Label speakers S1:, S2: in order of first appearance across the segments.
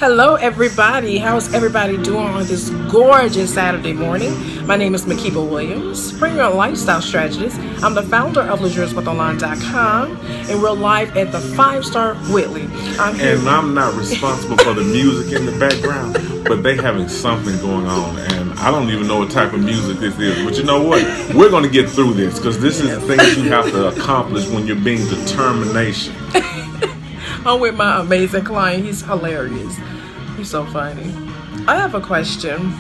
S1: Hello everybody, how's everybody doing on this gorgeous Saturday morning? My name is Makeba Williams, Premier Lifestyle Strategist. I'm the founder of LuxuriousWithOnline.com, and we're live at the 5-star Whitley.
S2: I'm not responsible for the music in the background, but they having something going on, and I don't even know what type of music this is. But you know what? We're going to get through this, because this is the things you have to accomplish when you're being determination.
S1: I'm with my amazing client. He's hilarious. He's so funny. I have a question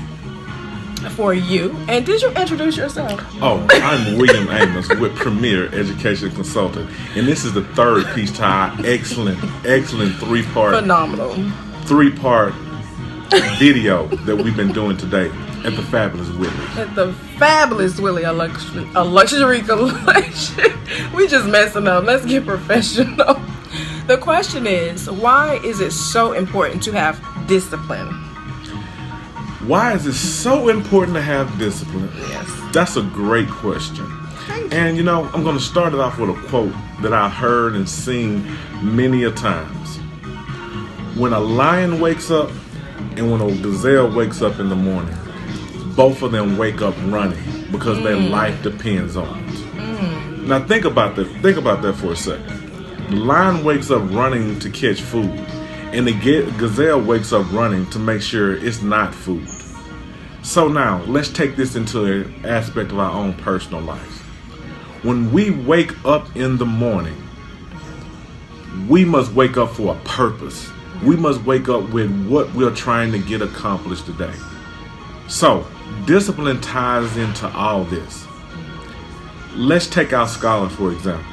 S1: for you. And did you introduce yourself?
S2: Oh, I'm William Amos with Premier Education Consultant. And this is the third piece to our excellent three-part video that we've been doing today at the Fabulous Whitley.
S1: At the Fabulous Whitley, a luxury collection. We just messing up. Let's get professional. The question is, why is it so important to have discipline?
S2: Why is it so important to have discipline?
S1: Yes.
S2: That's a great question. And you know, I'm going to start it off with a quote that I've heard and seen many a times. When a lion wakes up and when a gazelle wakes up in the morning, both of them wake up running because their life depends on it. Now think about that. Think about that for a second. The lion wakes up running to catch food, and the gazelle wakes up running to make sure it's not food. So now, let's take this into an aspect of our own personal lives. When we wake up in the morning, we must wake up for a purpose. We must wake up with what we're trying to get accomplished today. So, discipline ties into all this. Let's take our scholar, for example.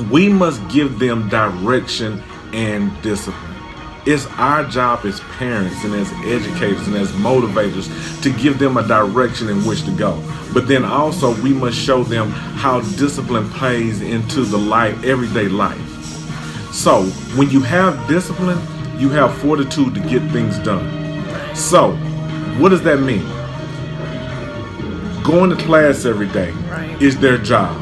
S2: We must give them direction and discipline. It's our job as parents and as educators and as motivators to give them a direction in which to go. But then also we must show them how discipline plays into the everyday life. So when you have discipline, you have fortitude to get things done. So what does that mean? Going to class every day is their job.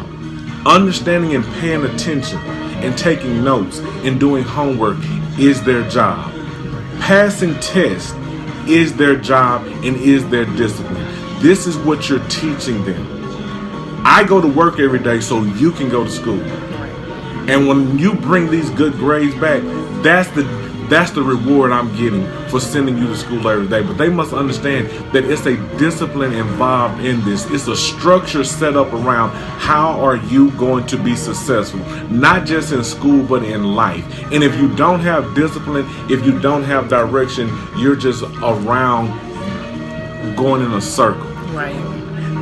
S2: Understanding and paying attention and taking notes and doing homework is their job. Passing tests is their job and is their discipline. This is what you're teaching them. I go to work every day so you can go to school. And when you bring these good grades back, that's the reward I'm getting for sending you to school every day. But they must understand that it's a discipline involved in this. It's a structure set up around how are you going to be successful, not just in school, but in life. And if you don't have discipline, if you don't have direction, you're just around going in a circle.
S1: Right.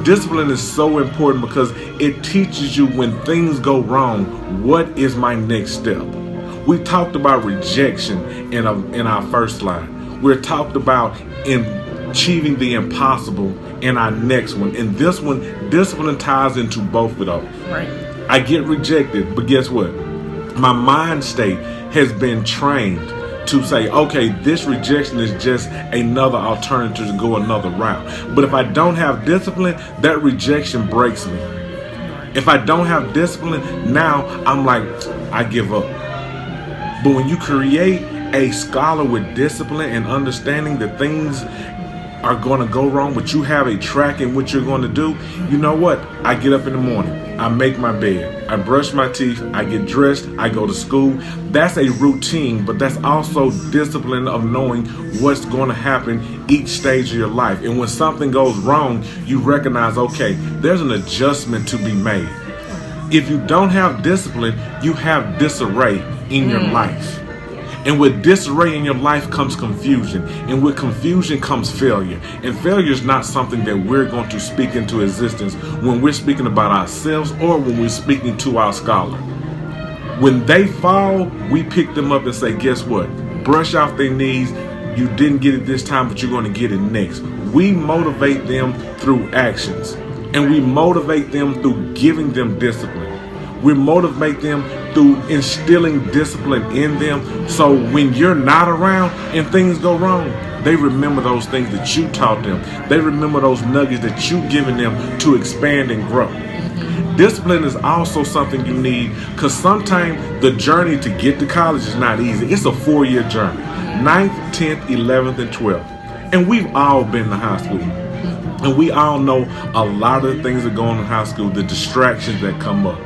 S2: Discipline is so important because it teaches you when things go wrong, what is my next step? We talked about rejection in our first slide. We're talked about achieving the impossible in our next one. In this one, discipline ties into both of those.
S1: Right.
S2: I get rejected, but guess what? My mind state has been trained to say, okay, this rejection is just another alternative to go another route. But if I don't have discipline, that rejection breaks me. If I don't have discipline, now I'm like, I give up. But when you create a scholar with discipline and understanding that things are going to go wrong, but you have a track in what you're going to do, you know what? I get up in the morning, I make my bed, I brush my teeth, I get dressed, I go to school. That's a routine, but that's also discipline of knowing what's going to happen each stage of your life. And when something goes wrong, you recognize, okay, there's an adjustment to be made. If you don't have discipline, you have disarray in your life. And with disarray in your life comes confusion. And with confusion comes failure. And failure is not something that we're going to speak into existence when we're speaking about ourselves or when we're speaking to our scholar. When they fall, we pick them up and say, guess what? Brush off their knees. You didn't get it this time, but you're going to get it next. We motivate them through actions. And we motivate them through giving them discipline. We motivate them through instilling discipline in them. So when you're not around and things go wrong, they remember those things that you taught them. They remember those nuggets that you've given them to expand and grow. Discipline is also something you need because sometimes the journey to get to college is not easy. It's a 4-year journey. 9th, 10th, 11th, and 12th. And we've all been to high school. And we all know a lot of the things that go on in high school, the distractions that come up,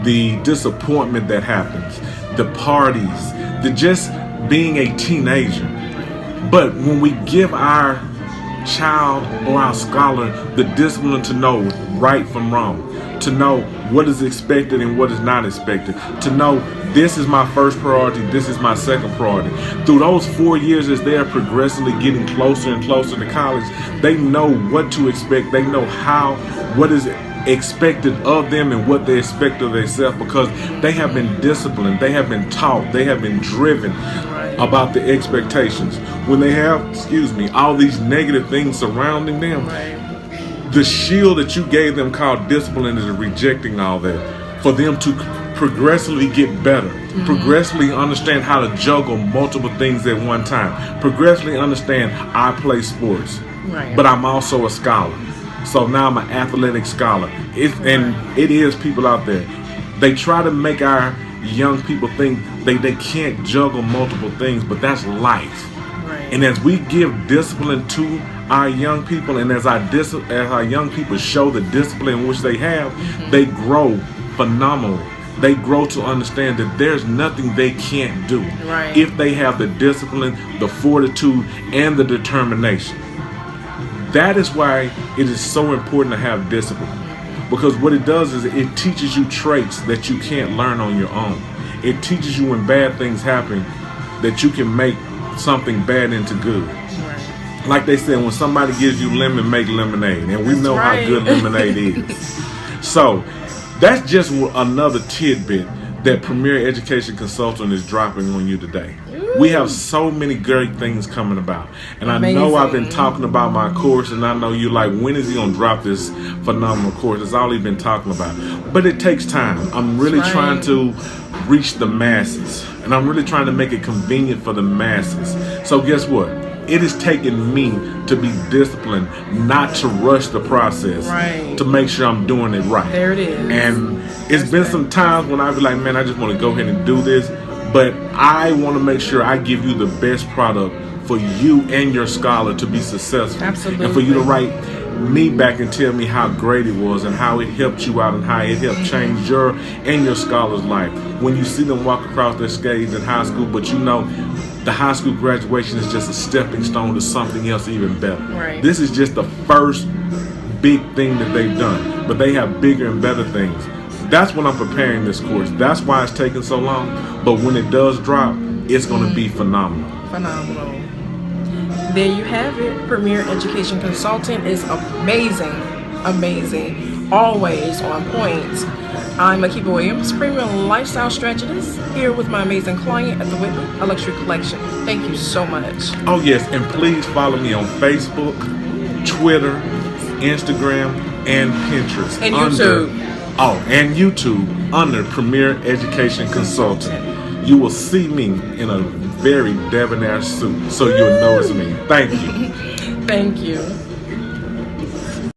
S2: the disappointment that happens, the parties, the just being a teenager. But when we give our child or our scholar the discipline to know right from wrong, to know what is expected and what is not expected, to know this is my first priority, this is my second priority. Through those 4 years as they are progressively getting closer and closer to college, they know what to expect. They know what is expected of them and what they expect of themselves, because they have been disciplined, they have been taught, they have been driven about the expectations. When they have, all these negative things surrounding them, the shield that you gave them called discipline is rejecting all that for them to progressively get better, progressively understand how to juggle multiple things at one time, progressively understand I play sports, but I'm also a scholar. So now I'm an athletic scholar. And it is people out there, they try to make our young people think they can't juggle multiple things, but that's life. And as we give discipline to our young people, and as our young people show the discipline which they have, they grow phenomenally. They grow to understand that there's nothing they can't do if they have the discipline, the fortitude, and the determination. That is why it is so important to have discipline, because what it does is it teaches you traits that you can't learn on your own. It teaches you when bad things happen that you can make something bad into good. Like they said, when somebody gives you lemon, make lemonade. And we know how good lemonade is. So that's just another tidbit that Premier Education Consultant is dropping on you today. We have so many great things coming about. And I know I've been talking about my course, and I know you're like, when is he going to drop this phenomenal course? It's all he's been talking about. But it takes time. I'm really trying to reach the masses, and I'm really trying to make it convenient for the masses. So guess what? It has taken me to be disciplined, not to rush the process, to make sure I'm doing it right.
S1: There it is.
S2: And it's been some times when I be like, man, I just want to go ahead and do this. But I want to make sure I give you the best product for you and your scholar to be successful.
S1: Absolutely.
S2: And for you to write me back and tell me how great it was and how it helped you out and how it helped change your and your scholar's life. When you see them walk across their skates in high school, but you know the high school graduation is just a stepping stone to something else even better. This is just the first big thing that they've done, but they have bigger and better things. That's when I'm preparing this course. That's why it's taking so long. But when it does drop, it's going to be phenomenal.
S1: Phenomenal. There you have it. Premier Education Consultant is amazing. Amazing. Always on point. I'm Makeba Williams, Premium Lifestyle Strategist, here with my amazing client at the Whitley, a luxury collection. Thank you so much.
S2: Oh, yes. And please follow me on Facebook, Twitter, Instagram, and Pinterest.
S1: And YouTube.
S2: And YouTube under Premier Education Consultant. You will see me in a very debonair suit, so you'll know it's me. Thank you.
S1: Thank you.